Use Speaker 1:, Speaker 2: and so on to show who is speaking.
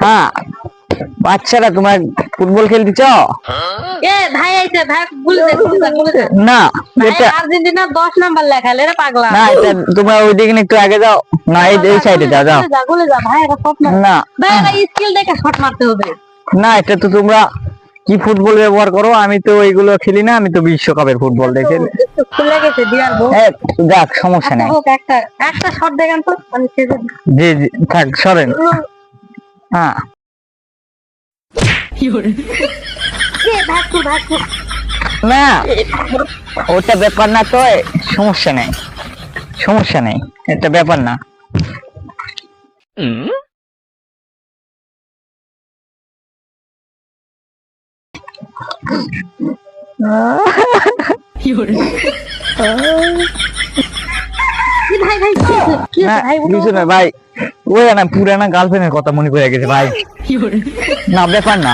Speaker 1: হ্যাঁ বাচ্চারা তোমার ফুটবল খেলতে চাও?
Speaker 2: এ ভাই আইছে ভাই ভুলে যা
Speaker 1: না
Speaker 2: ভাই
Speaker 1: এটা
Speaker 2: আর্জেন্টিনা 10 নাম্বার লেখা রে পাগলা।
Speaker 1: না এটা তোমরা ওইদিকে একটু আগে যাও, না এই সাইডে যাও যাও।
Speaker 2: গুলে যা ভাই এটা শট মার
Speaker 1: না
Speaker 2: ভাই এটা স্কিল দেখে শট মারতে হবে।
Speaker 1: না এটা তো তোমরা কি ফুটবল ব্যবহার করো, আমি তো ওইগুলো খেলি না, আমি তো বিশ্বকাপের ফুটবল দেখি।
Speaker 2: একটু খুলে গেছে দিয়ার বউ।
Speaker 1: হ্যাঁ যাক সমস্যা নেই।
Speaker 2: হোক একটা একটা শট দেখান তো আমি ছেড়ে দিই।
Speaker 1: জি জি থাক সরেন। হ্যাঁ
Speaker 2: ভাগ
Speaker 1: না ওটা ব্যাপার না তো, সমস্যা নেই সমস্যা নেই, এটা ব্যাপার না।
Speaker 2: ভাই ভাই কি
Speaker 1: না
Speaker 2: ভাই
Speaker 1: কিছু না ভাই, ওই না পুরানা গার্লফ্রেন্ডের কথা মনে পড়ে গেছে ভাই। না ব্যাপার না।